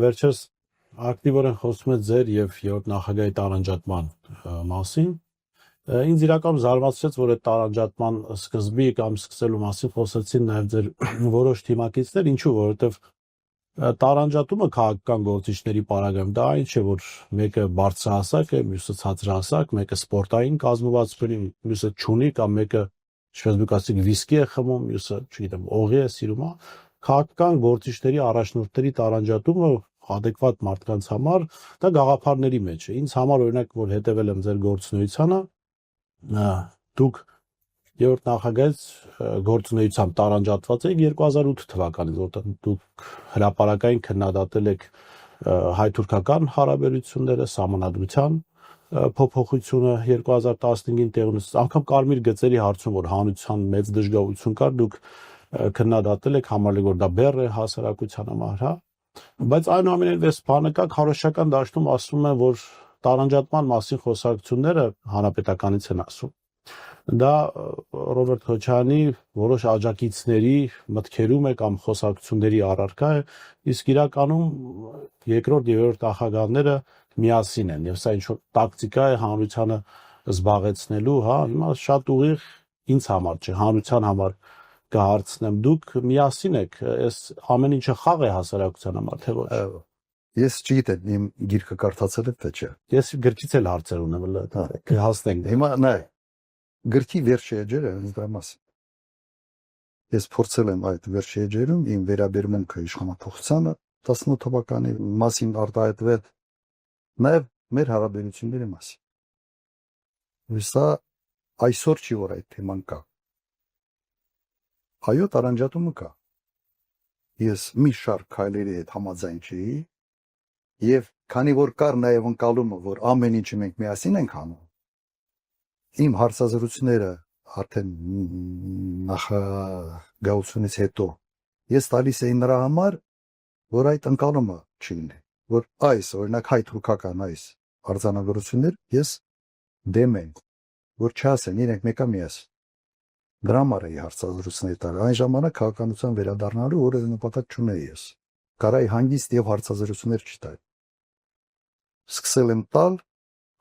վերջերս ակտիվորեն խոսում է ձեր եւ երրորդ նախագահի տարանջատման մասին։ Ինձ իրականում զարմացրեց, որ այդ տարանջատման սկզբի կամ սկսելու մասին խոսեցին նաև ձեր որոշ թիմակիցներ, ինչու, որովհետև տարանջատումը քաղաքական գործիչների պարագայում դա այն չէ, որ մեկը բարձրահասակ է, մյուսը ցածրահասակ, մեկը սպորտային կազմված բնի, մյուսը չունի կամ մեկը, ինչպես դուք ասեք, վիսկի է խմում, մյուսը, չգիտեմ, օղի է սիրում, քաղաքական գործիչների առաջնորդների տարանջատումը adekvat մարդկանց համար դա գաղափարների մեջ է։ Ինձ համար օրինակ, որ հետևել եմ ձեր գործունեությանը, դուք երրորդ նախագահից գործունեությամբ տարանջատված եք 2008 թվականից, որտեղ դուք հրապարակային քննադատել եք հայ-թուրքական հարաբերությունները, սահմանադրության փոփոխությունը 2015-ին տեղի ունեցած, անգամ կարմիր գծերի հարցում, որ հանրության մեծ դժգոհություն կար, դուք քննադատել եք, համարել որ դա բեռ է հասարակության համար, հա։ Բայց այնուամենայնիվ բանը կա քարոշչական դաշտում ասում են, որ տարանջատման մասին խոսակցությունները հանրապետականից են ասում։ Դա Ռոբերտ Քոչարյանի որոշ աջակիցների մտքերում է կամ խոսակցությունների առարկա է, իսկ իրականում երկրորդ եւ երրորդ նախագահները միասին են, եւ սա ինչ-որ տակտիկա է հանրությանը զբաղեցնելու, հա, հիմա շատ ուղիղ ինձ համար չէ, հանրության համար կհարցնեմ, դուք միասին եք, այս ամեն ինչը խաղ է հասարակության համար, թե ոչ։ Ես չգիտեմ, իմ գիրքը կարդացել եք թե չէ։ Ես գրքից էլ հարցեր ունեմ, կհասնենք։ Հիմա նայ, գրքի վերջի էջերը ինձ դա մասին։ Ես փորձել եմ այդ վերջի էջերում իմ վերաբերմունքը իշխանափոխությանը 18 թվականի մասին արտահայտվել, նաև մեր հարաբերությունների մասին։ Սա այսօր չի որ այդ թեման կա։ Այո, տարանջատումը կա։ Ես մի շարք քայլերի հետ համաձայն չի, եւ քանի որ կար նաև ընկալումը, որ ամեն ինչը մենք միասին ենք անում, իմ հարցազրույցները արդեն նախագահությունից հետո ես տալիս էի նրա համար, որ այդ ընկալումը չլինի, որ այս օրինակ հայ-թուրքական այս արձանագրություններ ես դեմ եմ, որ չասեն իրենք մեկա միասին։ Դրա համար էի հարցազրույցներ տալ, այն ժամանակ քաղաքականության վերադառնալու որևէ նպատակ չունեի ես։ Կարայի հանգիստ եւ հարցազրույցներ չտալ։ Սկսել եմ տալ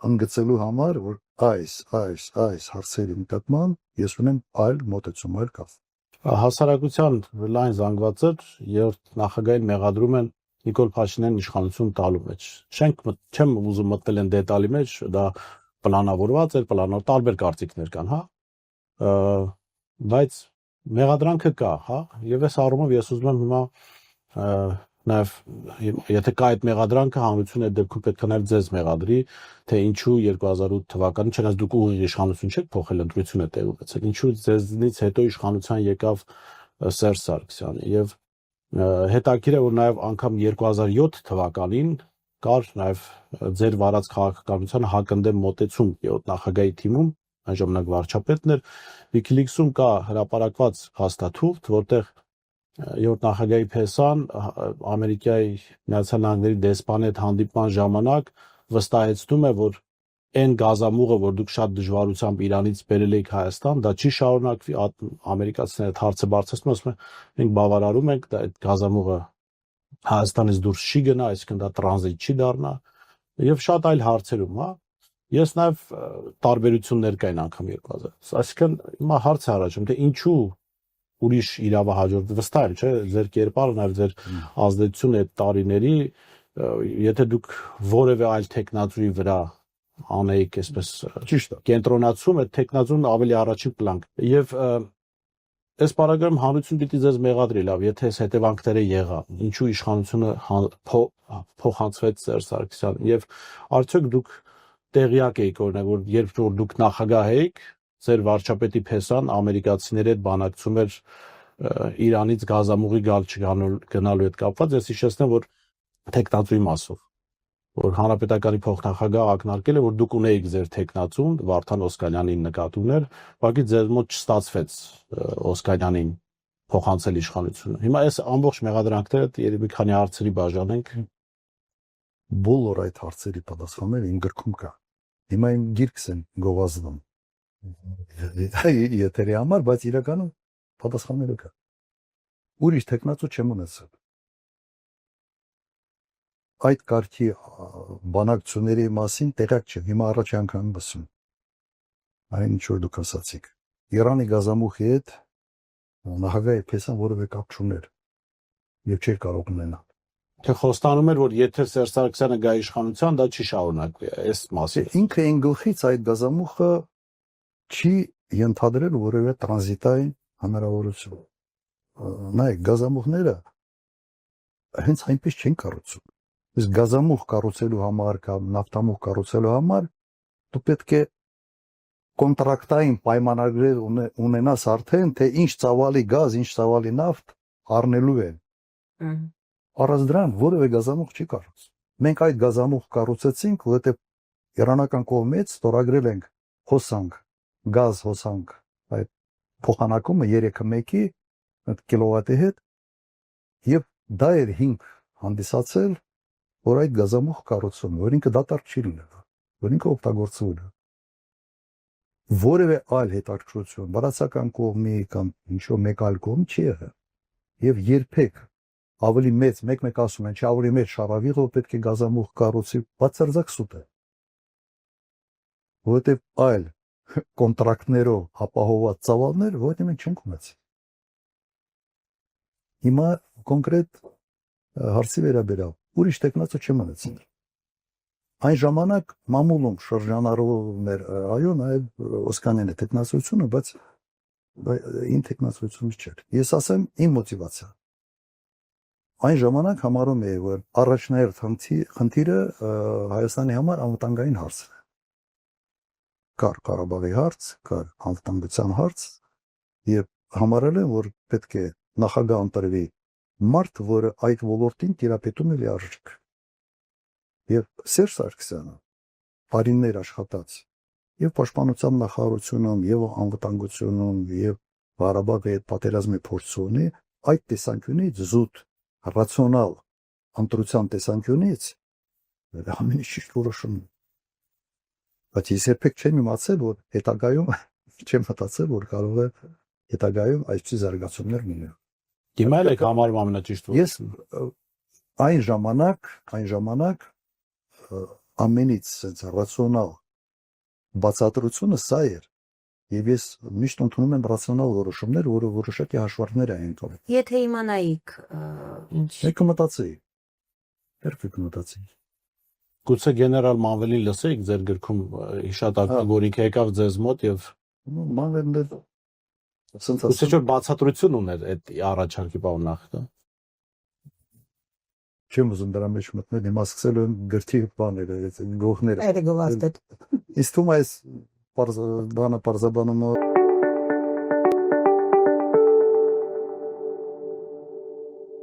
ընդգծելու համար, որ այս հարցերի նկատմամբ ես ունեմ այլ մոտեցում, այլ կապ։ Հասարակության լայն զանգվածներ երրորդ նախագահին մեղադրում են Նիկոլ Փաշինյանին իշխանություն տալու մեջ։ Չեմ ուզում մտնել են դետալի մեջ, դա պլանավորված էր, տարբեր կարծիքներ կան, հա։ Բայց մեղադրանքը կա, հա, եւ այս առումով ես ուզում եմ հիմա նաեւ եթե կա այդ մեղադրանքը հանրությունը դեպքում պետք է նաեւ ձեզ մեղադրի, թե ինչու 2008 թվականին, չնայած դուք ուղիղ իշխանություն չեք փոխել, ընտրություն է տեղ ունեցել, ինչու ձեզնից հետո իշխանության եկավ Սերժ Սարգսյանը եւ հետաքրիր է որ նաեւ անգամ 2007 թվականին կար նաեւ ձեր վարած քաղաքականության հակընդդեմ մոտեցում երրորդ նախագահի թիմում, այն ժամանակ վարչապետն էր, Wikileaks-ում կա հրապարակված հաստատում, որտեղ երրորդ նախագահի փեսան Ամերիկայի Միացյալ Նահանգների դեսպանի հետ հանդիպման ժամանակ վստահեցնում է, որ այն գազամուղը, որ դուք շատ դժվարությամբ Իրանից բերել եք Հայաստան, դա չի շարունակվի, ամերիկացիները հարցը բարձրացնում, ասում են, մենք բավարարում ենք, դա այդ գազամուղը Հայաստանից դուրս չի գնա, այսինքն դա տրանզիտ չի դառնա, եւ շատ այլ հարցերում, հա։ Ես նաեւ տարբերություններ կային անգամ 2000։ Այսինքն հիմա հարց է առաջանում, թե ինչու ուրիշ իրավահաջորդ վստահ եմ, չէ, ձեր կերպարը նաեւ ձեր ազդեցությունը այդ տարիների, եթե դուք որևէ այլ տեխնացուի վրա անեիք այսպես ճիշտ է, կենտրոնացում, այդ տեխնացուն ավելի առաջին պլան եւ այս պարագայում հանրություն պիտի ձեզ մեղադրի, լավ, եթե այս հետևանքները եղան, ինչու իշխանությունը փոխանցվեց Սերժ Սարգսյանին եւ արդյոք դուք տեղյակ եք օրինակ որ երբ որ դուք նախագահ եք, ձեր վարչապետի փեսան ամերիկացիների հետ բանակցում էր Իրանից գազամուղի գնալու հետ կապված, ես հիշեցնեմ, որ տեխնացուի մասով, որ հանրապետականի փոխնախագահ ակնարկել է, որ դուք ունեիք ձեր տեխնացուն, Վարդան Օսկանյանին նկատումներ, ուղղակի ձեր մոտ չստացվեց Օսկանյանին փոխանցել իշխանությունը։ Հիմա այս ամբողջ մեղադրանքները երևի մի քանի հարցերի բաժանենք։ Բոլոր այդ հարցերի պատասխանները իմ գրքում կա։ Հիմա իմ գիրքս են գովազդում։ Եթերի համար, բայց իրականում պատասխանները կա։ Ուրիշ տեխնացու չեմ ունեցել։ այդ կարգի բանակցությունների մասին տեղյակ չեմ։ Հիմա առաջ անգամ ասում։ Այն ինչ որ դուք ասացիք։ Իրանի գազամուխի հետ նախագահի պես որևէ կապ չուներ եւ չէր կարող ունենալ։ Թե խոստանում էր, որ եթե Սերժ Սարգսյանը գա իշխանության, դա չի շարունակվի, այս մասին։ Ինքը այն գլխից այդ գազամուխը չի ենթադրել որևէ տրանզիտային հնարավորություն։ Նայեք, գազամուխները հենց այնպես չեն կառուցում։ Իսկ գազամուխ կառուցելու համար կամ նավթամուխ կառուցելու համար դու պետք է կոնտրակտային պայմանագրեր ունենաս արդեն, թե ինչ ծավալի գազ, ինչ ծավալի նավթ առնելու են։ Առանց դրան որևէ գազամուխ չի կառուցվում։ Մենք այդ գազամուխ կառուցեցինք, որովհետև իրանական կողմից ստորագրել ենք հոսանք, գազ հոսանք, այդ փոխանակումը 3-1-ի կիլովատի հետ եւ դա էր հիմք հանդիսացել, որ այդ գազամուխ կառուցվում, որ ինքը դատարկ չի լինել, որ ինքը օգտագործվում է։ Որևէ այլ հետաքրքրություն վրացական կողմի կամ ինչ-որ մեկ այլ կողմ չի եղել։ Եվ երբեք ավելի մեծ, մեկ ասում են, չէ, ավելի մեծ շարավիղը պետք է գազամուխ կառուցի, բացարձակ սուտ է։ Որովհետև այլ կոնտրակտներով ապահովված ծավալներ, որովհետև մենք չենք ունեցել։ Հիմա կոնկրետ հարցի վերաբերյալ ուրիշ տեխնացու չեմ ունեցել։ Այն ժամանակ մամուլում շրջանառվում էր, այո, նաև Օսկանյանի տեխնացությունը, բայց իմ տեխնացությունից չէր։ Ես ասեմ իմ մոտիվացիա։ Այն ժամանակ համարում էի, որ առաջնահերթ խնդիրը Հայաստանի համար անվտանգային հարց է։ Կար Ղարաբաղի հարց, կար անվտանգության հարց, եւ համարել եմ, որ պետք է նախագահ ընտրվի մարդ, որը այդ ոլորտին տիրապետում է լիարժեք։ Եվ Սերժ Սարգսյանը բարիններ աշխատած եւ պաշտպանության նախարարությունում, եւ անվտանգությունում, եւ Ղարաբաղի հետ պատերազմի փորձ ունի, այդ տեսանկյունից զուտ ռացիոնալ ընտրության տեսանկյունից ամեն ինչ ճիշտ որոշում է։ Բայց ես երբեք չեմ իմացել, որ հետագայում չեմ մտածել, որ կարող է հետագայում այսպիսի զարգացումներ լինել։ Հիմա էլ եք համարում ամենաճիշտ Ես այն ժամանակ ամենից ռացիոնալ բացատրությունը սա էր, եւ ես միշտ ընդունում եմ ռացիոնալ որոշումներ, որը որոշակի հաշվարկներ են տալիս։ Եթե իմանայիք ինչ Եք մտածեի։ Երբեք մտածեի։ Գուցե գեներալ Մանվելին լսեիք ձեր գրքում հիշատակը, որ ինքը եկավ ձեզ մոտ եւ Մանվելն գուցե որ բացատրություն ուներ այդ առաջարկի բանախ դա։ Չեմ ուզում դրա մեջ մտնել, հիմա սկսել եմ գրքի բաները, այդ գողները։ այլ գովաստետ Իսկ թվում է այս բանը պարզաբանում